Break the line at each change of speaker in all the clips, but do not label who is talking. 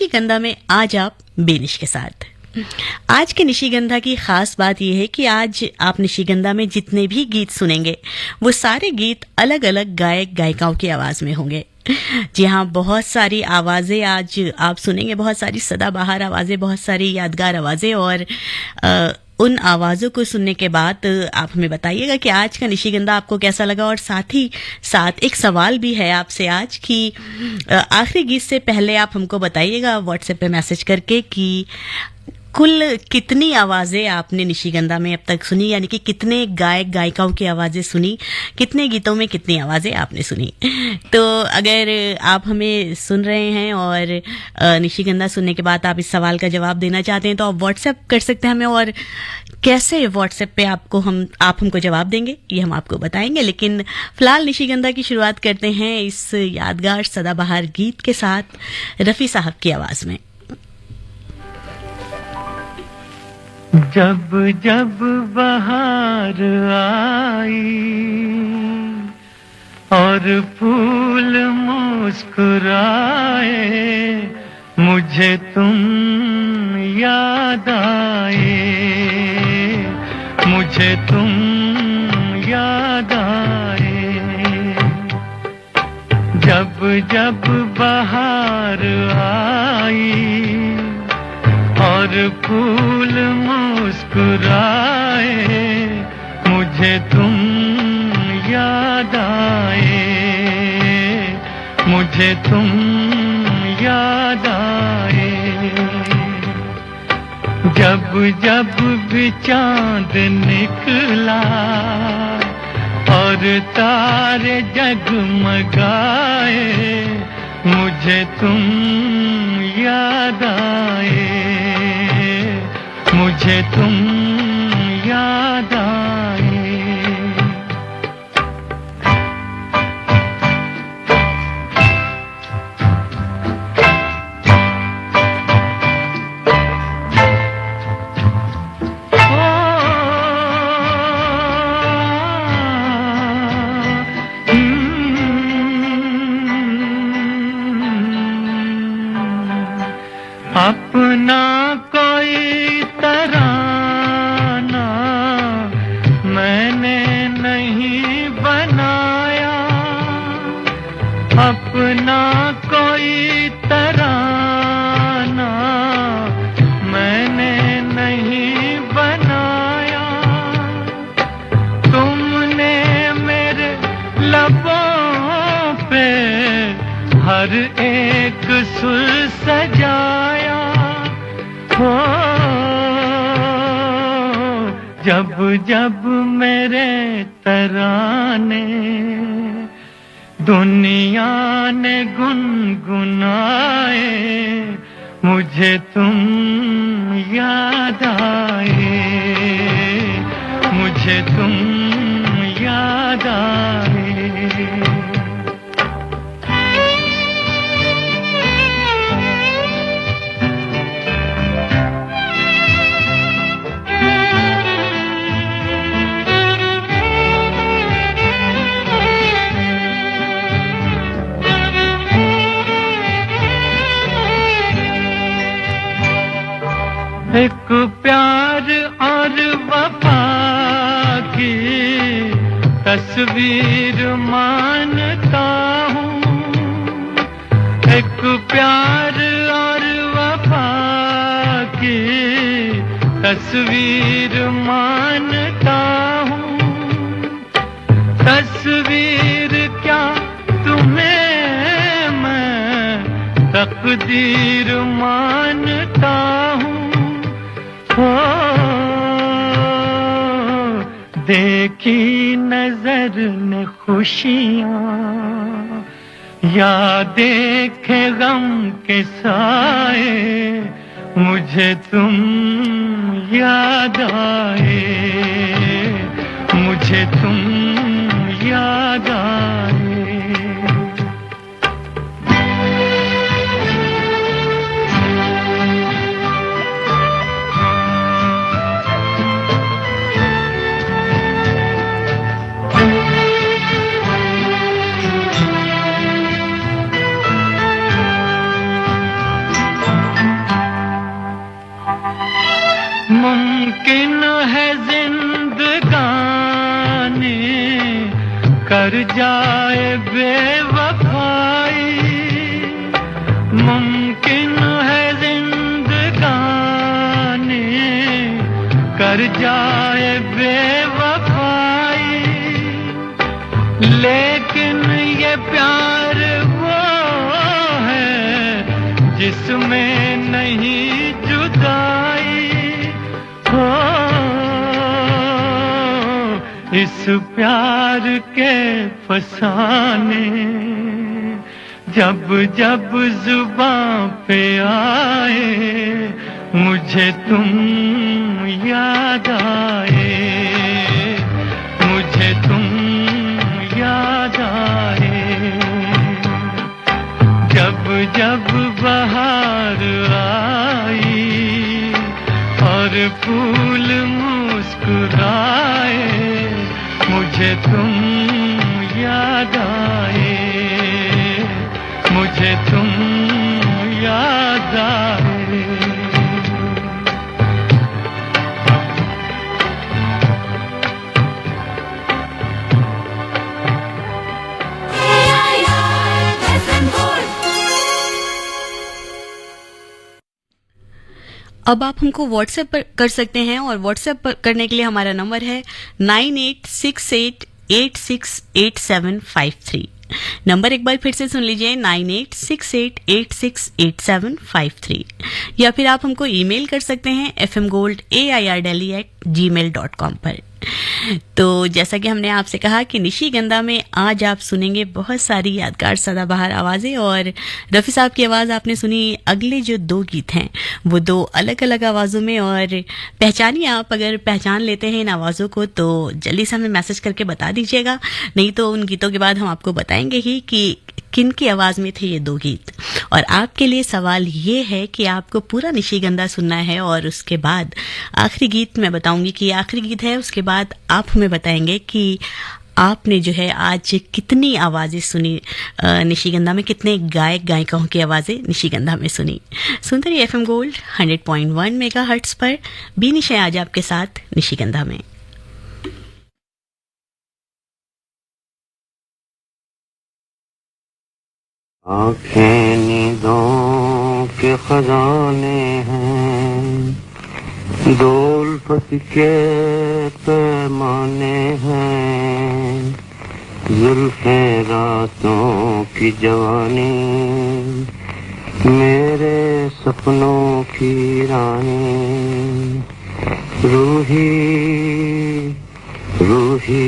निशिगंधा में आज आप बेनिश के साथ। आज के निशिगंधा की खास बात यह है कि आज आप निशिगंधा में जितने भी गीत सुनेंगे वो सारे गीत अलग अलग गायक गायिकाओं की आवाज में होंगे। जी हाँ, बहुत सारी आवाजें आज आप सुनेंगे, बहुत सारी सदाबहार आवाजें, बहुत सारी यादगार आवाजें। और उन आवाज़ों को सुनने के बाद आप हमें बताइएगा कि आज का निशिगंधा आपको कैसा लगा। और साथ ही साथ एक सवाल भी है आपसे आज कि आखिरी गीत से पहले आप हमको बताइएगा व्हाट्सएप पे मैसेज करके कि कुल कितनी आवाज़ें आपने निशिगंधा में अब तक सुनी, यानी कि कितने गायक गायिकाओं की आवाज़ें सुनी, कितने गीतों में कितनी आवाज़ें आपने सुनी। तो अगर आप हमें सुन रहे हैं और निशिगंधा सुनने के बाद आप इस सवाल का जवाब देना चाहते हैं तो आप व्हाट्सएप कर सकते हैं हमें। और कैसे व्हाट्सएप पे आप हमको जवाब देंगे ये हम आपको बताएंगे। लेकिन फिलहाल निशिगंधा की शुरुआत करते हैं इस यादगार सदाबहार गीत के साथ, रफ़ी साहब की आवाज़ में।
जब जब बहार आई और फूल मुस्कुराए, मुझे तुम याद आए, मुझे तुम याद आए। जब जब बहार आई और फूल मुस्कुराए, मुझे तुम याद आए, मुझे तुम याद आए। जब जब भी चांद निकला और तारे जगमगाए, मुझे तुम याद आए, मुझे तुम याद आए। अपना कोई तराना मैंने नहीं बनाया, अपना कोई तराना मैंने नहीं बनाया। तुमने मेरे लबों पे हर एक सुर सजाया हो। जब जब मेरे तराने दुनिया ने गुनगुनाए, मुझे तुम याद आए, मुझे तुम याद आए। एक प्यार और वफा की तस्वीर मानता हूँ, एक प्यार और वफा की तस्वीर मानता हूँ। तस्वीर क्या तुम्हें मैं तकदीर मानता हूँ। हो देखी नजर ने खुशियाँ या देखे गम के साए, मुझे तुम याद आए, मुझे तुम याद आए। कर जाए बेवफाई, मुमकिन है जिंदगानी कर जाए बेवफाई, लेकिन ये प्यार वो है जिसमें नहीं जुदाई हो। इस प्यार के फसाने जब जब जुबां पे आए, मुझे तुम याद आए, मुझे तुम याद आए। जब जब बहार आई और फूल मुस्कुराए, मुझे तुम याद आए, मुझे तुम याद आए।
अब आप हमको व्हाट्सएप पर कर सकते हैं और व्हाट्सएप पर करने के लिए हमारा नंबर है 9868868753। नंबर एक बार फिर से सुन लीजिए 9868868753। या फिर आप हमको ईमेल कर सकते हैं fmgold@airdelhi@gmail.com पर। तो जैसा कि हमने आपसे कहा कि निशिगंधा में आज आप सुनेंगे बहुत सारी यादगार सदाबहार आवाज़ें, और रफ़ी साहब की आवाज़ आपने सुनी। अगले जो दो गीत हैं वो दो अलग अलग आवाज़ों में, और पहचानिए आप अगर पहचान लेते हैं इन आवाज़ों को तो जल्दी से हमें मैसेज करके बता दीजिएगा, नहीं तो उन गीतों के बाद हम आपको बताएंगे ही कि किन की आवाज़ में थे ये दो गीत। और आपके लिए सवाल ये है कि आपको पूरा निशिगंधा सुनना है, और उसके बाद आखिरी गीत मैं बताऊंगी कि आखिरी गीत है, उसके बाद आप हमें बताएंगे कि आपने जो है आज कितनी आवाज़ें सुनी निशिगंधा में, कितने गायक गायिकाओं की आवाज़ें निशिगंधा में सुनी। सुनते रहिए FM गोल्ड 100.1 मेगाहर्ट्ज़ पर। बी निशा आज आपके साथ निशिगंधा में।
आँखें नींदों के खजाने हैं, दौलत के पैमाने हैं, जुल्फ़ें रातों की जवानी, मेरे सपनों की रानी, रूही रूही।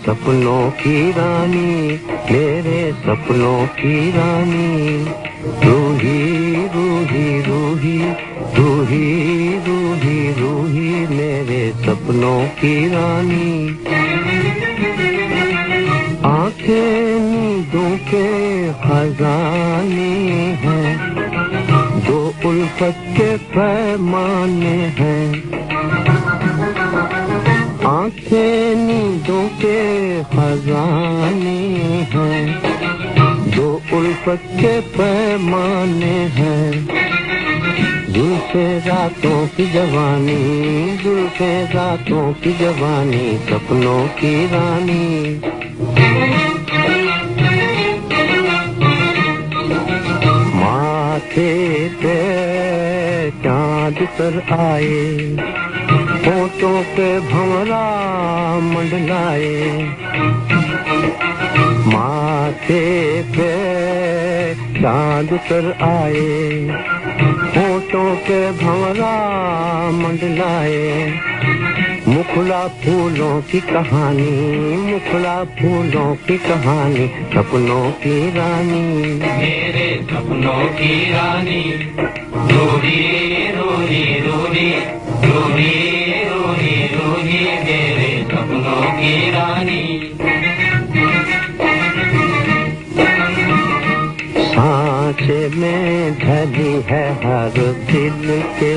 सपनों की रानी, मेरे सपनों की रानी, रूही रूही रूही रूही रूही रूही, मेरे सपनों की रानी। आँखें नींदों के खजाने हैं, दो उल्फत के पैमाने हैं। आँखें नींदों के खजाने हैं, दो उल्फत के पैमाने हैं, जुल्फ़े रातों की जवानी, जुल्फ़े रातों की जवानी, सपनों की रानी। माथे पे चाँद पर आए, होठों पे भंवरा मंडलाए, माथे पे चाँद पर आए, होठों पे भंवरा मंडलाए, मुखला फूलों की कहानी, मुखला फूलों की कहानी, सपनों की रानी,
मेरे सपनों की रानी, रोही रोही रोही रोही रोही रोही, मेरे सपनों की रानी।
सांचे में ढली है हर दिल के,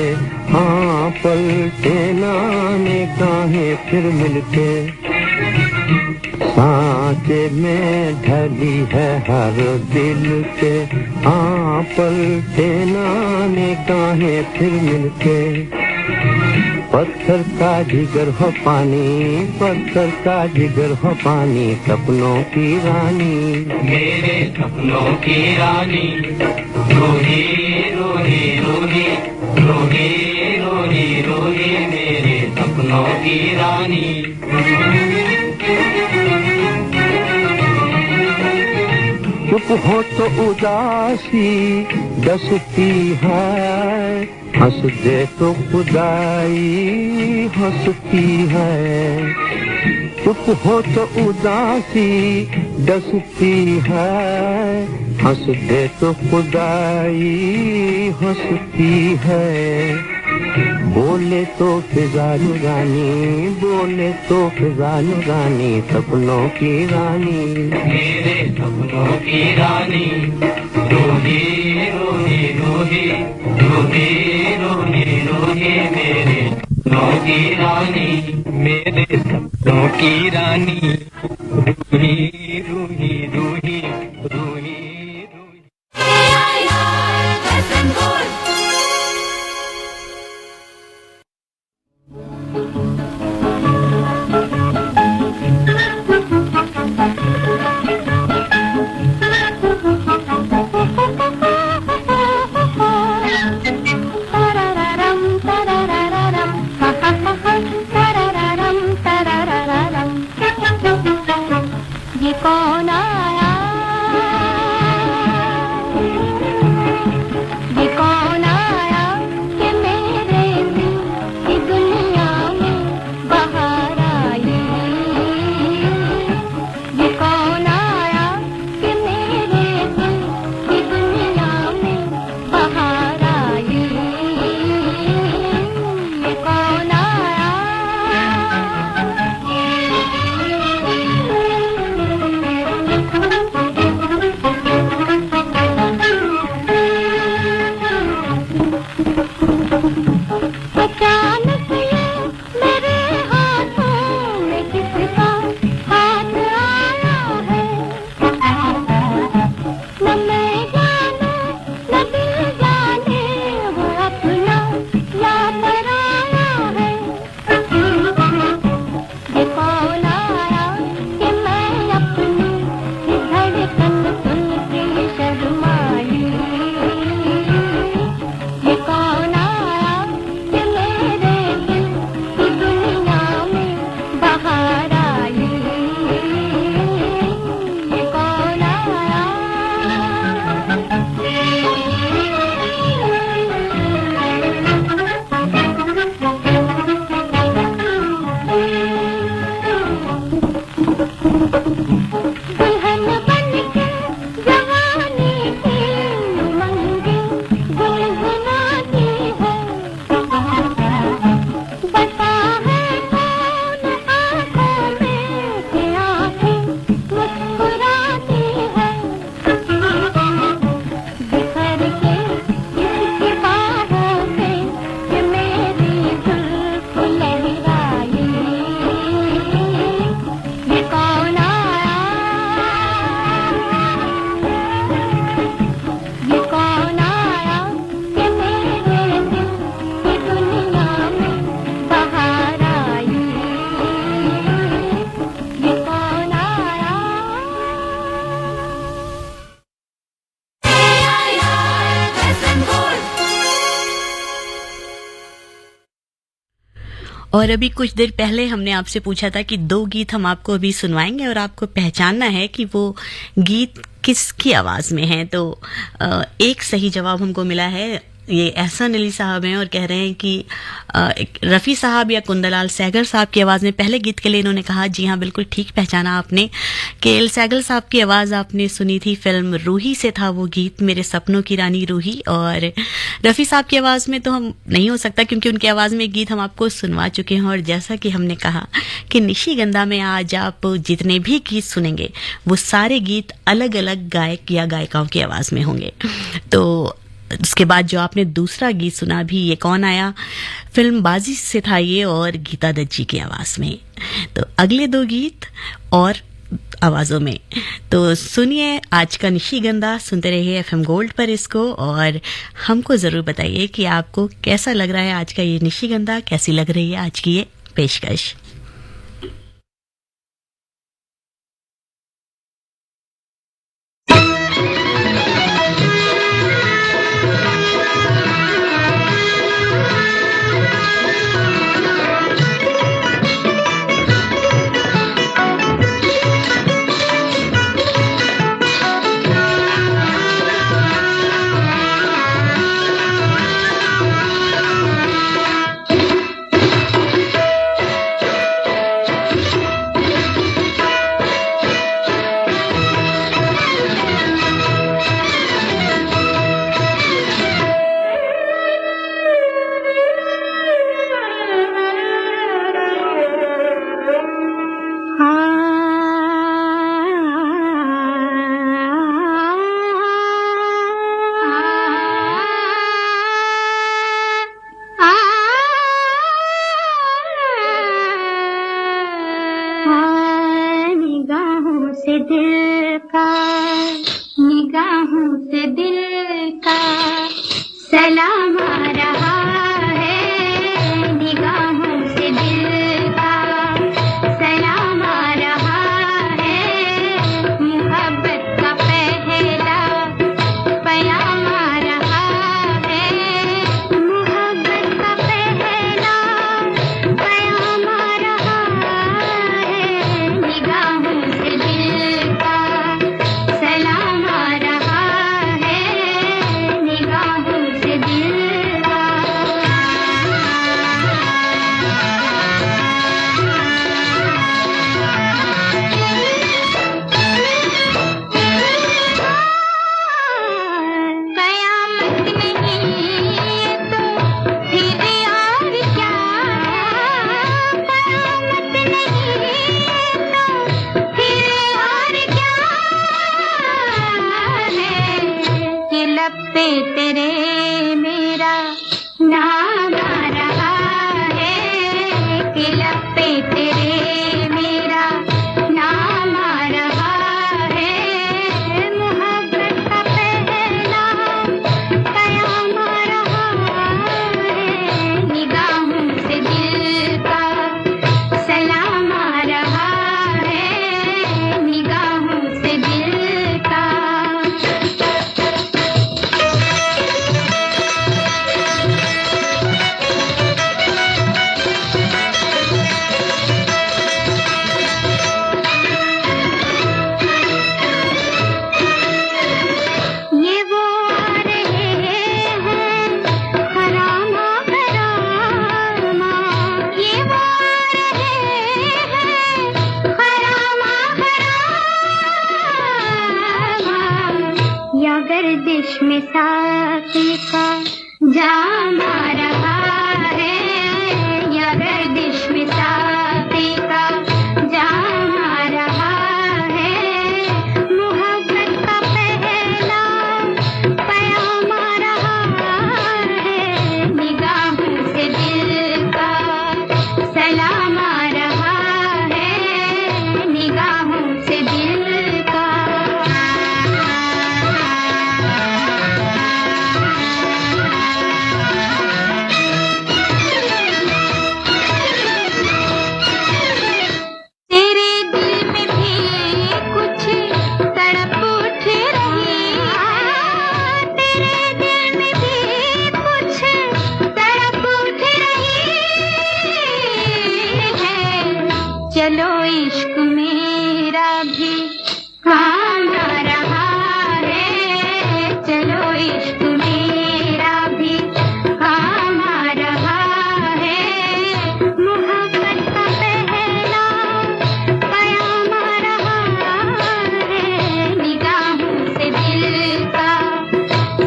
हाँ पलटे ना निगाहें फिर मिलके, सांचे में ढली है हर दिल के, हाँ पलटे ना निगाहें फिर मिलके। पत्थर का जिगर हो पानी, पत्थर का जिगर हो पानी, सपनों की रानी,
मेरे सपनों की रानी, रूही रूही रूही रूही रूही रूही मेरे सपनों की रानी।
चुप हो तो उदासी डसती है, हंस दे तो खुदाई हंसती है। चुप हो तो उदासी डसती है, हंस दे तो खुदाई हंसती है। बोले तो फिजा नुरानी, बोले तो फिजा नुरानी, सपनों की रानी,
मेरे सपनों की रानी, रूही रूही रूही रूही रूही रूही मेरे सपनों की रानी, मेरे सपनों की रानी, रूही रूही रूही रूही रूही।
ये कौन आया, ये कौन आया कि मेरे दिल की दुनिया में बाहर आई। ये कौन आया कि मेरे दिल की दुनिया में बाहर आई। ये कौन आया, अचानक ये मेरे हाथों में किसका हाथ आया है। न मैं जाने न दिल जाने वो अपना या पराया है। ये कौन आया कि मैं अपनी धड़कन सुन के शर्माई। ये कौन आया कि मेरे दिल की दुनिया में बाहर आई। ये कौन आया, दुल्हन बनके जवानी की उमंगे गुनगुनाती है। बता है कौन आँखों में कि आँखें मुस्कुराती है। बिखर के इसकी बाहों से कि मेरी जुल्फ लहराई। ये कौन आया, ये कौन आया कि मेरे दिल की दुनिया में बाहर आई। ये कौन आया।
और अभी कुछ देर पहले हमने आपसे पूछा था कि दो गीत हम आपको अभी सुनवाएंगे और आपको पहचानना है कि वो गीत किसकी आवाज में है। तो एक सही जवाब हमको मिला है, ये एहसान अली साहब हैं और कह रहे हैं कि रफ़ी साहब या कुंदलाल सहगल साहब की आवाज़ में पहले गीत के लिए इन्होंने कहा। जी हाँ, बिल्कुल ठीक पहचाना आपने कि एल सहगल साहब की आवाज़ आपने सुनी थी, फिल्म रूही से था वो गीत, मेरे सपनों की रानी रूही। और रफ़ी साहब की आवाज़ में तो हम नहीं हो सकता क्योंकि उनकी आवाज़ में गीत हम आपको सुनवा चुके हैं। और जैसा कि हमने कहा कि निशिगंधा में आज आप जितने भी गीत सुनेंगे वो सारे गीत अलग अलग गायक या गायिकाओं की आवाज़ में होंगे। तो उसके बाद जो आपने दूसरा गीत सुना भी, ये कौन आया, फिल्म बाजी से था ये और गीता दत्त जी की आवाज़ में। तो अगले दो गीत और आवाज़ों में। तो सुनिए आज का निशिगंधा, सुनते रहिए FM गोल्ड पर इसको, और हमको ज़रूर बताइए कि आपको कैसा लग रहा है आज का ये निशिगंधा, कैसी लग रही है आज की ये पेशकश।
निगाहों से दिल का सलाम आ रहा है, निगाहों से दिल का सलाम आ रहा है, मोहब्बत का पहला पैगाम आ रहा है, मोहब्बत का पहला पैगाम आ रहा है, निगाहों से दिल का सलाम आ रहा है, निगाहों से दिल का। कयामत नहीं तो फिर और क्या, कयामत नहीं तो फिर और क्या है, कि लब पे तेरे मेरा नाम आ रहा है, कि लब पे तेरे मेरा नाम आ रहा है, मोहब्बत का पहला पैगाम आ रहा है, निगाहों से दिल का सलाम आ रहा है, निगाहों से दिल का। ये वो आ रहे हैं खरामा खरामा, ये वो आ रहे हैं खरामा खरामा, या गर्दिश में साकी का जाम आ रहा है, या गर्दिश में साकी का जाम आ रहा है, मोहब्बत का पहला पैगाम आ रहा है, निगाहों से दिल का सलाम आ रहा है, निगाहों से दिल का। तेरे दिल में भी कुछ तड़प उठ रही है, तेरे दिल में भी कुछ तड़प उठ रही है, चलो इश्क मेरा भी काम आ रहा है, चलो इश्क मेरा भी काम आ रहा है, मोहब्बत का पहला पैगाम आ रहा है, निगाहों से दिल का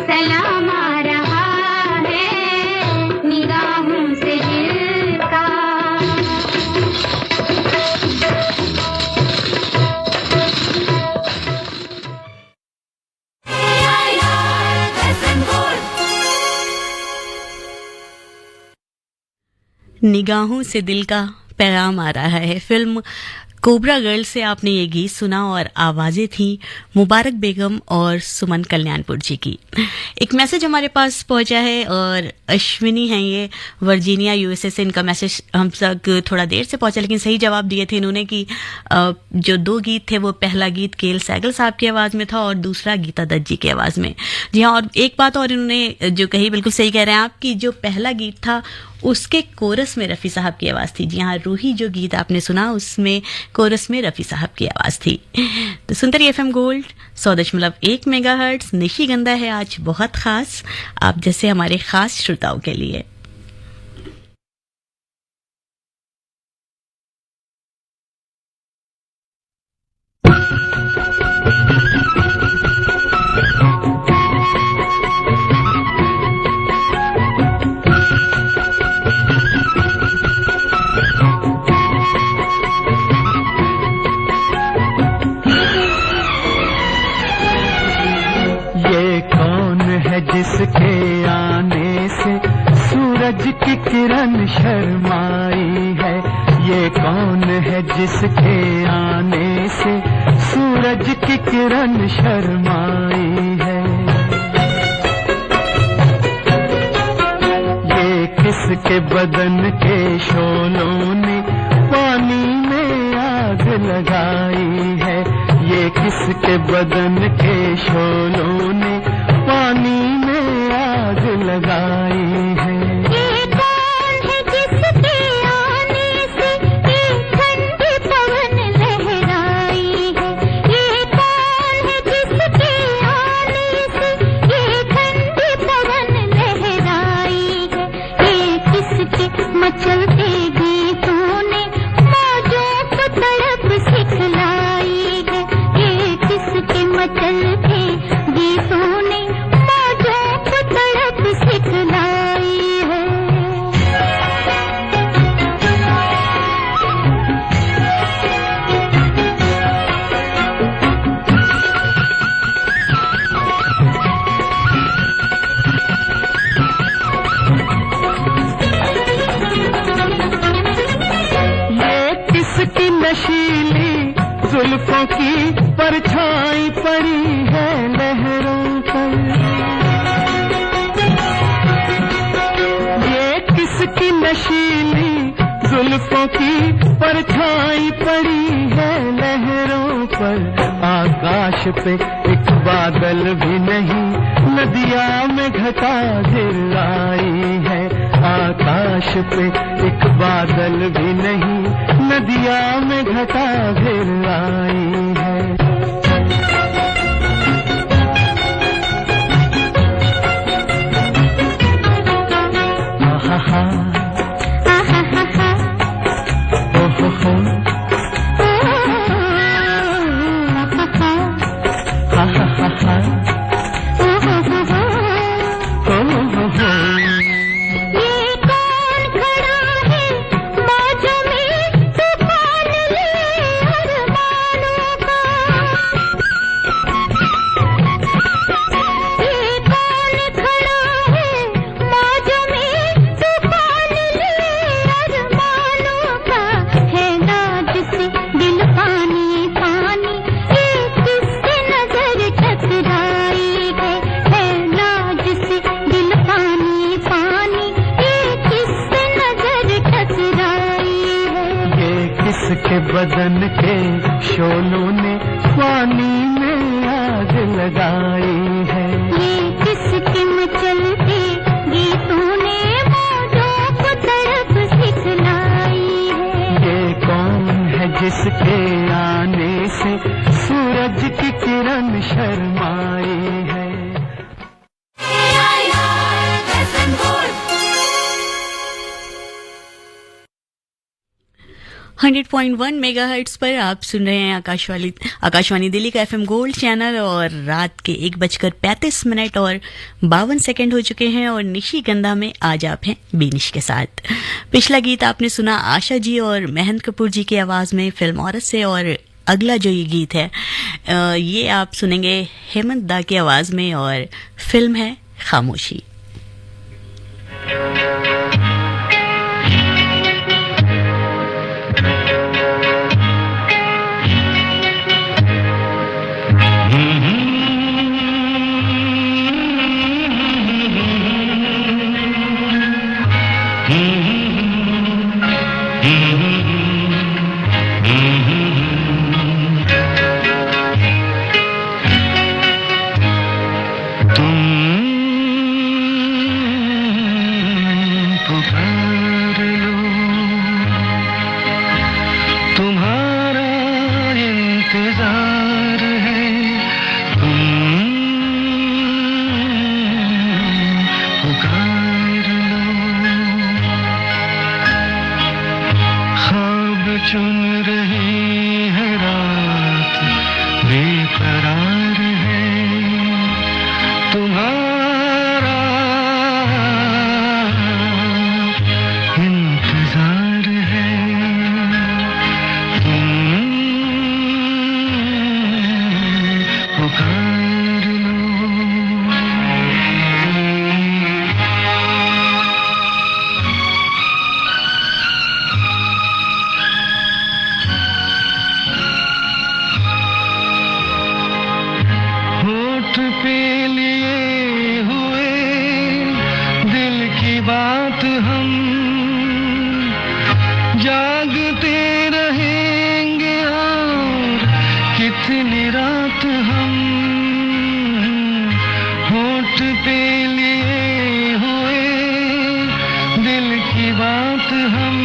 सलाम आ रहा है, निगाहों से दिल का।
निगाहों से दिल का पैगाम आ रहा है। फिल्म कोबरा गर्ल से आपने ये गीत सुना और आवाजें थी मुबारक बेगम और सुमन कल्याणपुर जी की। एक मैसेज हमारे पास पहुंचा है और अश्विनी हैं ये वर्जीनिया यूएसए से। इनका मैसेज हम तक थोड़ा देर से पहुंचा लेकिन सही जवाब दिए थे इन्होंने कि जो दो गीत थे वो पहला गीत केएल सहगल साहब की आवाज में था और दूसरा गीता दत्त जी की आवाज में। जी हाँ, और एक बात और इन्होंने जो कही बिल्कुल सही कह रहे हैं आप कि जो पहला गीत था उसके कोरस में रफ़ी साहब की आवाज़ थी। जी हाँ, रूही जो गीत आपने सुना उसमें कोरस में रफ़ी साहब की आवाज़ थी। तो सुनते रहिए एफएम गोल्ड 100.1 मेगाहर्ट्ज़। निशिगंधा है आज बहुत खास, आप जैसे हमारे खास श्रोताओं के लिए।
जिसके आने से सूरज की किरण शर्माई है, ये कौन है जिसके आने से सूरज की किरण शर्माई है। ये किसके बदन के शोलों ने पानी में आग लगाई है, ये किसके बदन के शोलों ने पानी में आग लगाई है।
ये कौन है जिसके आने से एक ठंडी पवन लहराई है, ये कौन है जिसके आने से एक ठंडी पवन लहराई है। ये किसके मचलते गीतों ने मौजों को तड़प सिखलाई है, ये किसके मचलते गीतों ने तड़प सिखलाई है।
ये किसकी नशीली जुल्फों की परछाई पड़ी है लहरों पर, किसकी नशीली जुल्फों की परछाई पड़ी है लहरों पर। आकाश पे एक बादल भी नहीं, नदिया में घटा गिर आई है। आकाश पे एक बादल भी नहीं, नदिया में घटा गिर आई है। बदन के शोलों ने पानी में आग लगाई है,
ये किसके मचलते गीतों ने मौजों को तड़प सिखलाई है।
ये कौन है जिसके आने से सूरज की किरण शर्माई है।
100.1 मेगाहर्ट्ज पर आप सुन रहे हैं आकाशवाणी दिल्ली का एफएम गोल्ड चैनल और रात के 1:35 और 52 सेकंड हो चुके हैं और निशिगंधा में आज आप हैं बेनिश के साथ। पिछला गीत आपने सुना आशा जी और महेंद्र कपूर जी की आवाज में फिल्म औरत से, और अगला जो ये गीत है ये आप सुनेंगे हेमंत दा की आवाज में और फिल्म है खामोशी।
बात हम जागते रहेंगे और कितनी रात हम होठ पे लिए हुए दिल की बात हम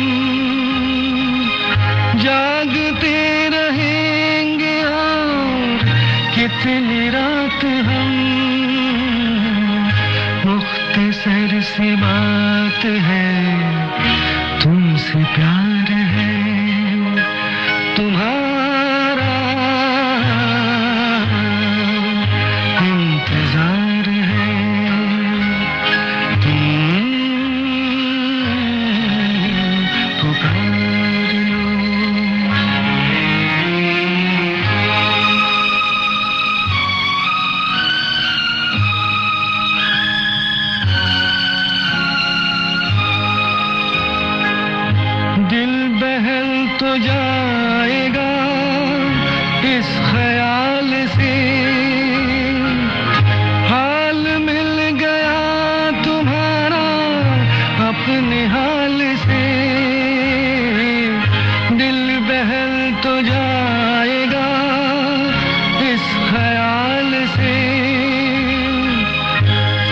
जागते रहेंगे और कितनी रात हम मुख्तसर सी बात है तुमसे प्यार है तुम्हारा इंतजार है तुम पुकार लो दिल बहल तो जाएगा इस ख्याल से हाल मिल गया तुम्हारा अपने हाल से दिल बहल तो जाएगा इस ख्याल से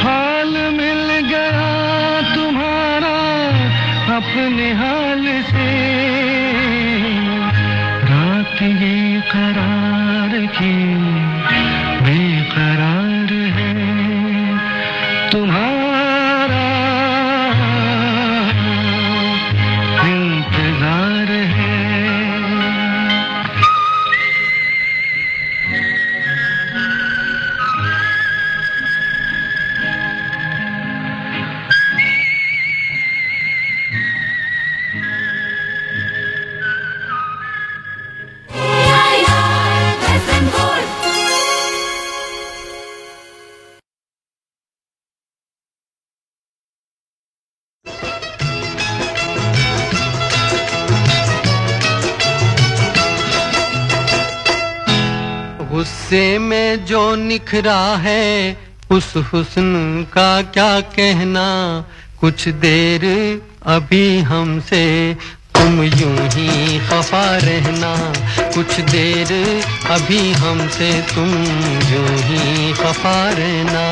हाल मिल गया तुम्हारा अपने हाल से रात ये करार की बेकरार है तुम्हारा इंतजार है गुस्से में जो निखरा है उस हुस्न का क्या कहना कुछ देर अभी हमसे तुम यूं ही खफा रहना कुछ देर अभी हमसे तुम यूं ही खफा रहना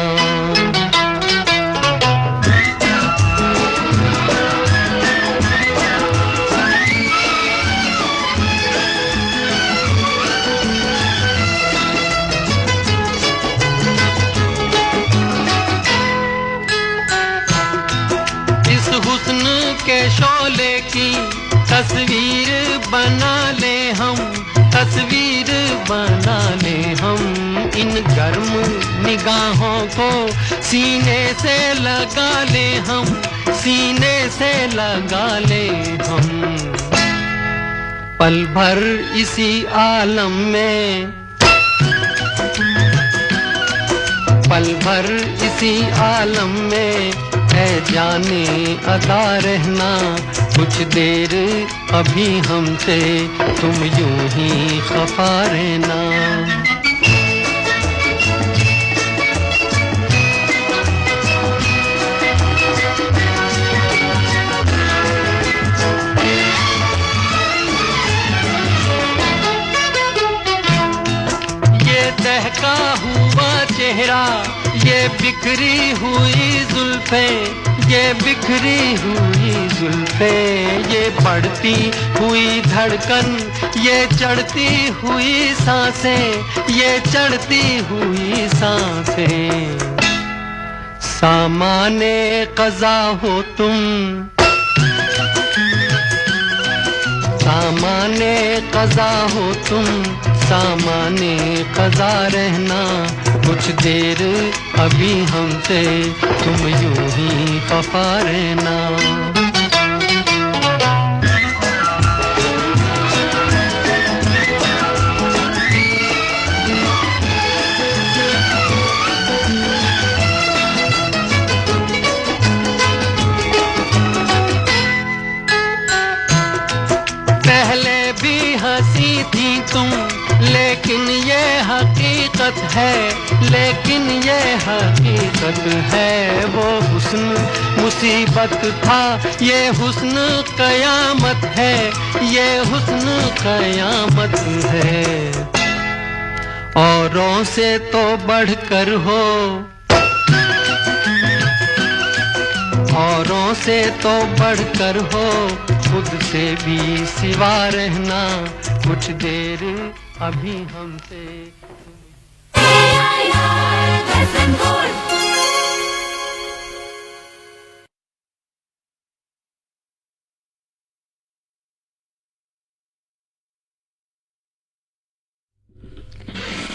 के शोले की तस्वीर बना ले हम तस्वीर बना ले हम इन गर्म निगाहों को सीने से लगा ले हम सीने से लगा ले हम पल भर इसी आलम में पल भर इसी आलम में है जाने अदा रहना कुछ देर अभी हमसे तुम यूं ही खफा रहना ये दहका हुआ चेहरा ये बिखरी हुई जुल्फें ये बिखरी हुई जुल्फें ये बढ़ती हुई धड़कन ये चढ़ती हुई सांसें ये चढ़ती हुई सांसें सामाने क़ज़ा हो तुम सामाने क़ज़ा हो तुम सामाने क़ज़ा रहना कुछ देर अभी हमसे तुम यूं ही खफा रहना पहले भी हंसी थी तुम लेकिन ये हकीकत मोहब्बत है, लेकिन ये हकीकत है। वो हुस्न मुसीबत था, ये हुस्न कयामत है, ये हुस्न कयामत है। औरों से तो बढ़कर हो, औरों से तो बढ़कर हो, खुद से भी सिवा रहना कुछ देर अभी हमसे।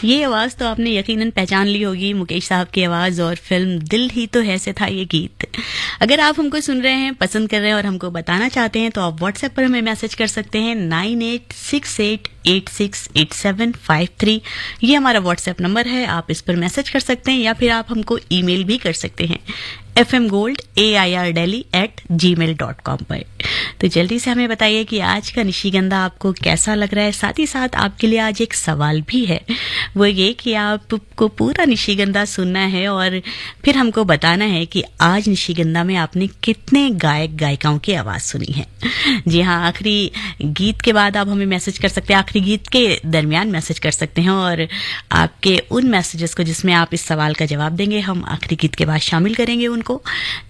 ये आवाज़ तो आपने यकीनन पहचान ली होगी, मुकेश साहब की आवाज़, और फिल्म दिल ही तो है से था ये गीत। अगर आप हमको सुन रहे हैं, पसंद कर रहे हैं और हमको बताना चाहते हैं तो आप व्हाट्सएप पर हमें मैसेज कर सकते हैं 9868868753। ये हमारा व्हाट्सएप नंबर है, आप इस पर मैसेज कर सकते हैं या फिर आप हमको ईमेल भी कर सकते हैं fmgold@gmail.com पर। तो जल्दी से हमें बताइए कि आज का निशिगंधा आपको कैसा लग रहा है। साथ ही साथ आपके लिए आज एक सवाल भी है, वो ये कि आपको पूरा निशिगंधा सुनना है और फिर हमको बताना है कि आज निशिगंधा में आपने कितने गायक गायिकाओं की आवाज़ सुनी है। जी हाँ, आखिरी गीत के बाद आप हमें मैसेज कर सकते हैं, आखिरी गीत के दरमियान मैसेज कर सकते हैं और आपके उन मैसेजेस को जिसमें आप इस सवाल का जवाब देंगे हम आखिरी गीत के बाद शामिल करेंगे उनको।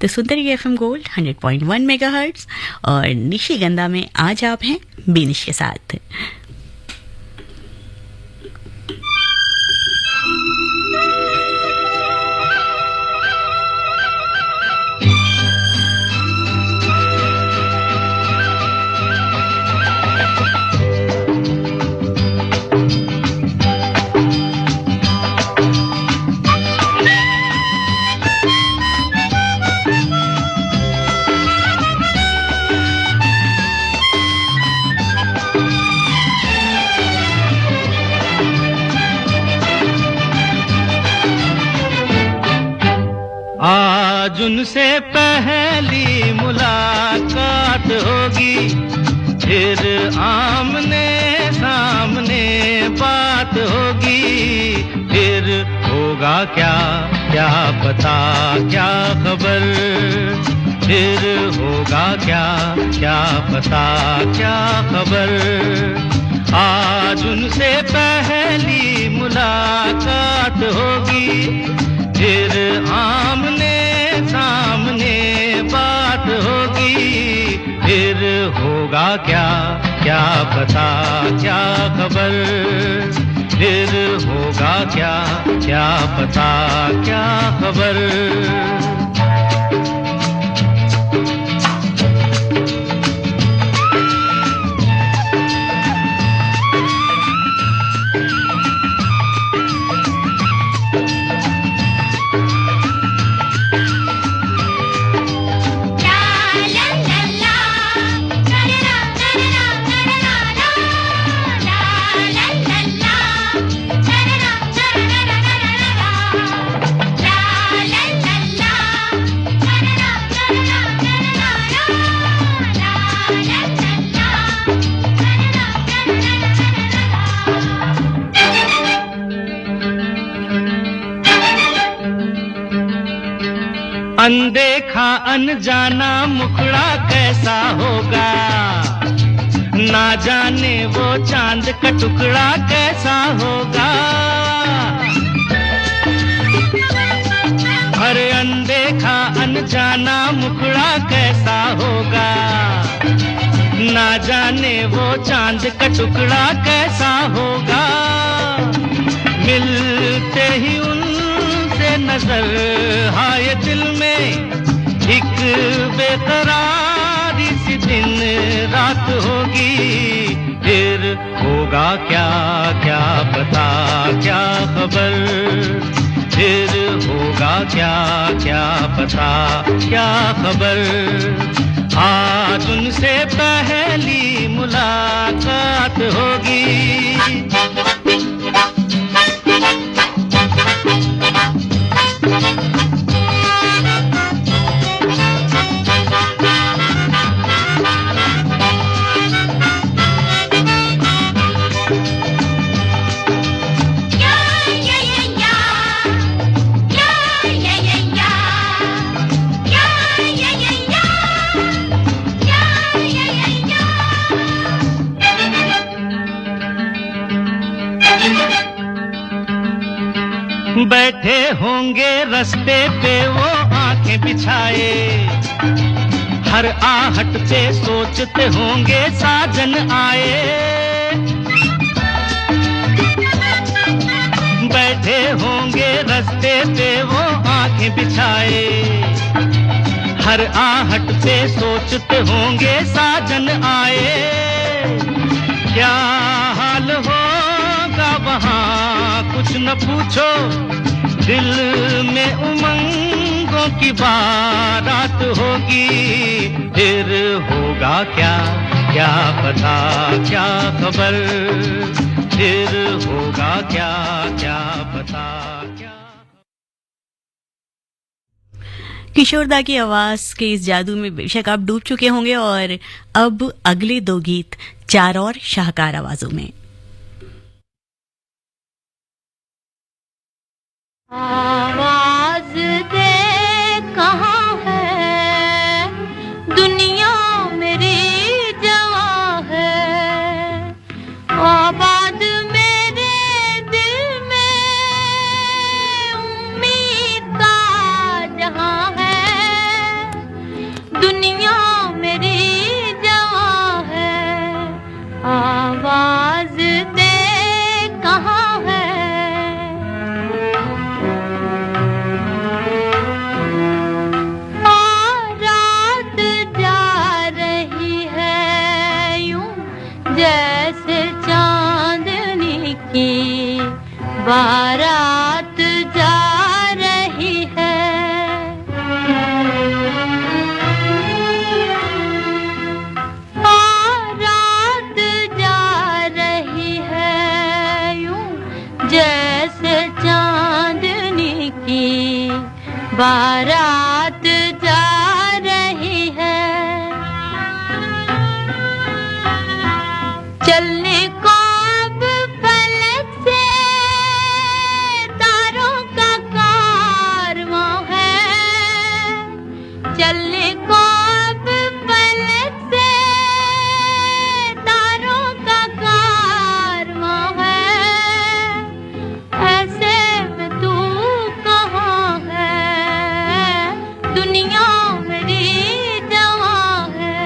तो सुनते रहिए FM गोल्ड 100.1 मेगाहर्ट्ज और निशिगंधा में आज आप हैं बीनिश के साथ।
आज उनसे पहली मुलाकात होगी, फिर आमने सामने बात होगी, फिर होगा क्या क्या पता क्या खबर, फिर होगा क्या क्या पता क्या खबर। आज उनसे पहली मुलाकात होगी, फिर आमने सामने बात होगी, फिर होगा क्या क्या पता क्या खबर, फिर होगा क्या क्या पता क्या खबर। अनदेखा अनजाना मुखड़ा कैसा होगा, ना जाने वो चांद का टुकड़ा कैसा होगा। अरे अनदेखा अनजाना मुखड़ा कैसा होगा, ना जाने वो चांद का टुकड़ा कैसा होगा। मिलते ही उनसे नजर आए दिल में एक बेकरारी सी दिन रात होगी, फिर होगा क्या क्या पता क्या खबर, फिर होगा क्या क्या पता क्या खबर। आज उनसे पहली मुलाकात होगी।
Yeah.
बैठे होंगे रास्ते पे वो आंखें बिछाए, हर आहट पे सोचते होंगे साजन आए। बैठे होंगे रास्ते पे वो आंखें बिछाए, हर आहट पे सोचते होंगे साजन आए। क्या हाल होगा वहाँ कुछ न पूछो, दिल में उमंगों की बारात होगी। फिर होगा क्या क्या पता क्या खबर, फिर होगा क्या क्या पता क्या।
किशोरदा की आवाज के इस जादू में बेशक आप डूब चुके होंगे। और अब अगले दो गीत चार और शाहकार आवाजों में।
आवाज दे कहाँ है, दुनिया मेरी जवां है। आबाद मेरे दिल में उम्मीद का जहां है, दुनिया मेरी जवां है। आवाज दे कहाँ है। जैसे चांदनी की बारात जा रही है। बारात जा रही है यूं, जैसे चांदनी की बारात जा रही है। चलने को अब फलक से तारों का कारवां है। चलने को अब फलक से तारों का कारवां है। ऐसे में तू कहाँ है, दुनिया मेरी जवां है।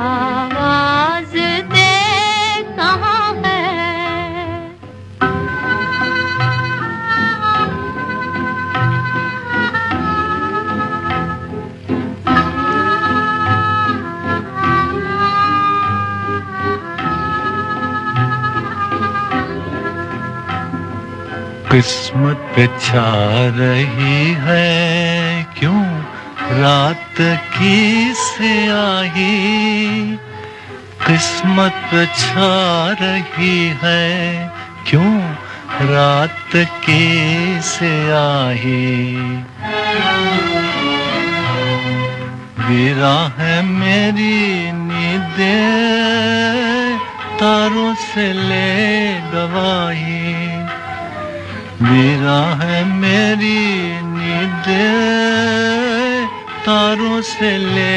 आवाज दे कहाँ है।
किस्मत पे छा रही है क्यों रात की स्याही, किस्मत पे छा रही है क्यों रात की स्याही। गिरा है मेरी नींदें तारों से ले गवाही, गिरा है मेरी नींदें तारों से ले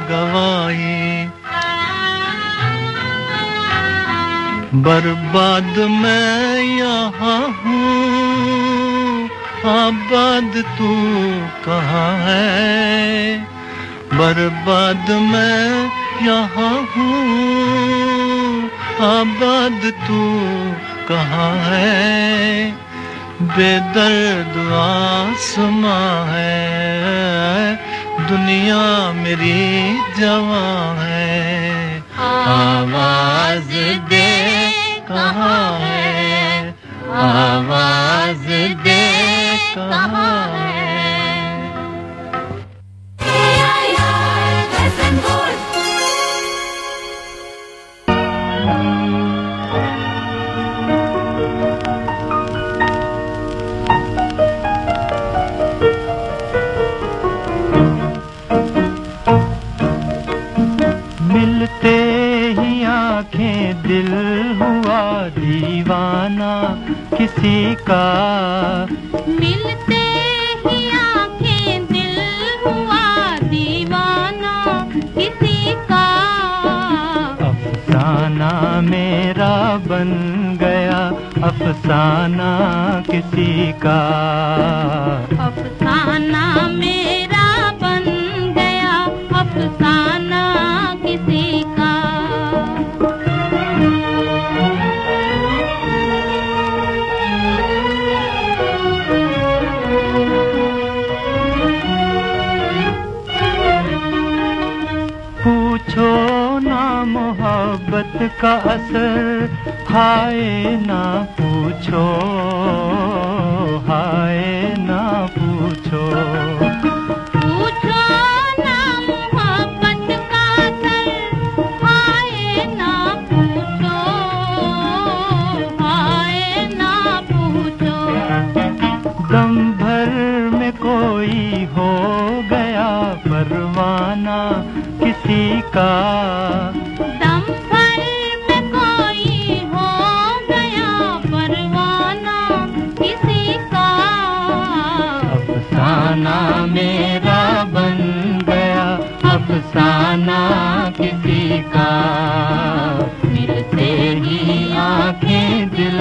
गवाही। बर्बाद मैं यहाँ हूँ, आबाद तू कहाँ है। बर्बाद मैं यहाँ हूँ, आबाद तू कहाँ है। बेदर्द आसमां है, दुनिया मेरी जवां है। आवाज दे कहाँ है, आवाज दे कहाँ है।
मिलते ही आंखें दिल हुआ दीवाना किसी का।
मिलते ही आंखें दिल हुआ दीवाना किसी का।
अफसाना मेरा बन गया
अफसाना किसी का,
अफसाना मेरा बन गया, अफसाना किसी का।
पूछो ना मोहब्बत का असर, हाय ना पूछो, हाय ना पूछो।
पूछो ना मोहब्बत का असर, हाय ना पूछो, हाय ना पूछो।
दम भर में कोई हो गया परवाना किसी का,
दम भर में कोई हो गया परवाना किसी का।
अफसाना मेरा बन गया, अफसाना किसी का।
मिलते ही
आंखें दिल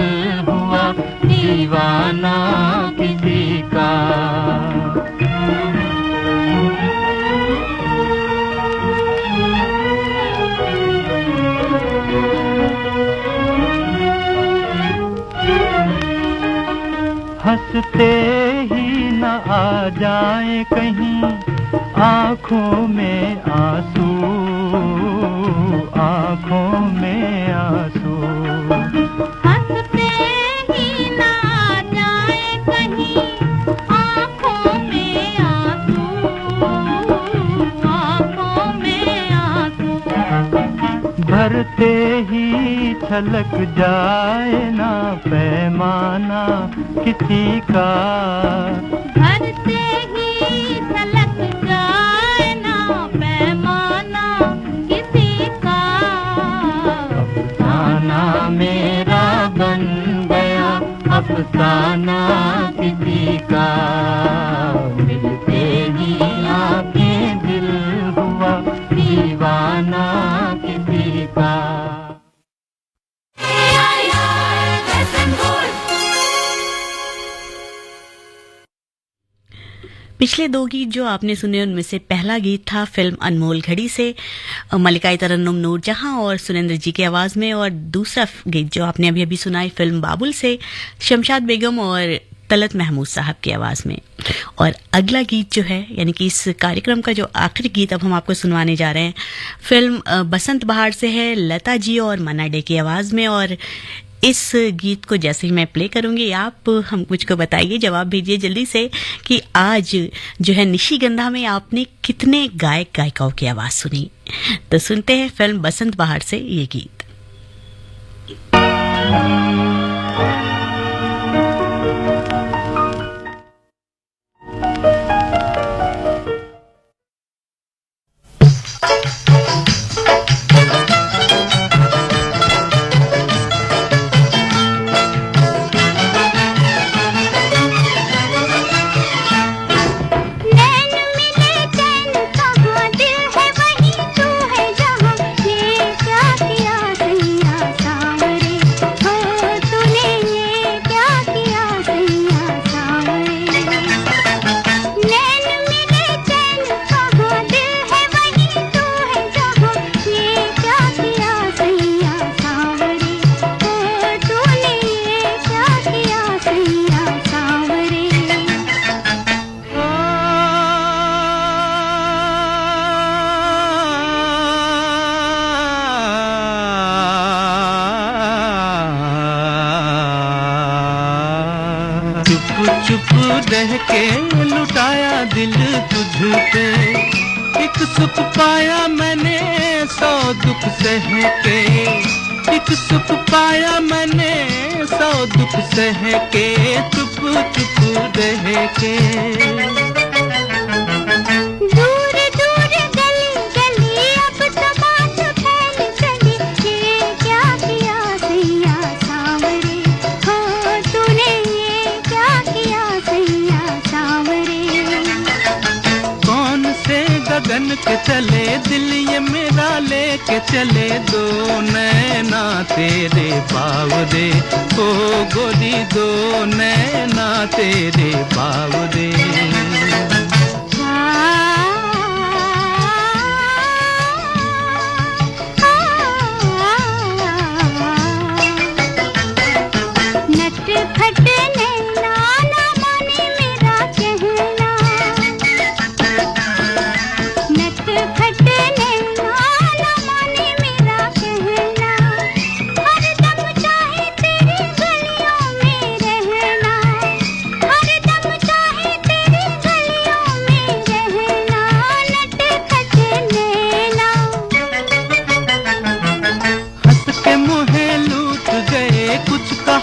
हुआ दीवाना किसी का। हंसते ही न आ जाए कहीं आँखों में आंसू, आँखों में आंसू।
हंसते ही ना जाए कहीं आँखों में आंसू, आँखों में आंसू।
भरते ही छलक जाए ना पैमाना किसी का,
भरते ही छलक जाए ना पैमाना किसी का।
अफसाना मेरा बन गया, अफसाना किसी का। मिलते ही आंखें दिल हुआ दीवाना किसी का।
पिछले दो गीत जो आपने सुने उनमें से पहला गीत था फिल्म अनमोल घड़ी से मलिकाई तरन्नुम नूरजहां और सुरेंद्र जी की आवाज में, और दूसरा गीत जो आपने अभी अभी सुनाई फिल्म बाबुल से शमशाद बेगम और तलत महमूद साहब की आवाज में। और अगला गीत जो है यानी कि इस कार्यक्रम का जो आखिरी गीत अब हम आपको सुनवाने जा रहे हैं फिल्म बसंत बहार से है, लता जी और मन्ना डे की आवाज में। और इस गीत को जैसे ही मैं प्ले करूंगी आप हम मुझको बताइए, जवाब भेजिए जल्दी से कि आज जो है निशिगंधा में आपने कितने गायक गायिकाओं की आवाज सुनी। तो सुनते हैं फिल्म बसंत बहार से ये गीत।
चुप रह के लुटाया दिल तुझ पे, एक सुख पाया मैंने 100 दुख सह के, एक सुख पाया मैंने 100 दुख सह के, चुप चुप रह के। गगन के चले दिल ये मेरा लेके चले दो नैना तेरे बावरे ओ गोरी दो नैना तेरे बावरे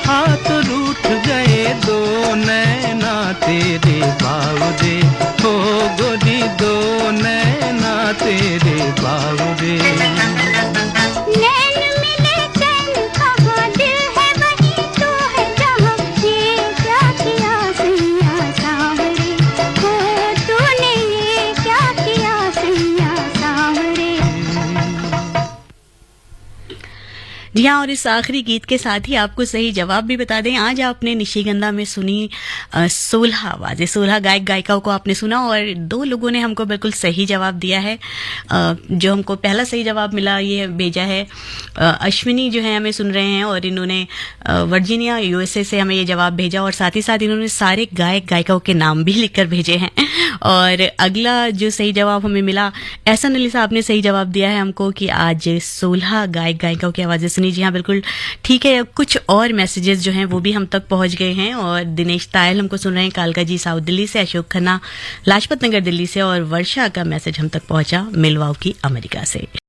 हाथ रूठ गए दो नैना तेरे बावरे हो गोरी दो नैना तेरे बावरे
नैन मिले चैन कहाँ दिल है वहीं तो है जहाँ ये क्या किया सैया सांवरे हो तूने ये क्या किया सैया सांवरे।
जी हाँ, और इस आखिरी गीत के साथ ही आपको सही जवाब भी बता दें। आज आपने निशिगंधा में सुनी 16 आवाजें, 16 गायक गायिकाओं को आपने सुना और 2 लोगों ने हमको बिल्कुल सही जवाब दिया है। जो हमको पहला सही जवाब मिला ये भेजा है अश्विनी जो है हमें सुन रहे हैं और इन्होंने वर्जीनिया यूएसए से हमें ये जवाब भेजा और साथ ही साथ इन्होंने सारे गायक गायिकाओं के नाम भी लिखकर भेजे हैं। और अगला जो सही जवाब हमें मिला एहसान अली साहब ने सही जवाब दिया है हमको कि आज 16 गायक गायिकाओं की आवाज़ें सुनी। जी हाँ, बिल्कुल ठीक है। कुछ और मैसेजेस जो हैं वो भी हम तक पहुंच गए हैं और दिनेश तायल हमको सुन रहे हैं कालका जी साउथ दिल्ली से, अशोक खन्ना लाजपत नगर दिल्ली से और वर्षा का मैसेज हम तक पहुंचा मिलवाकी अमेरिका से।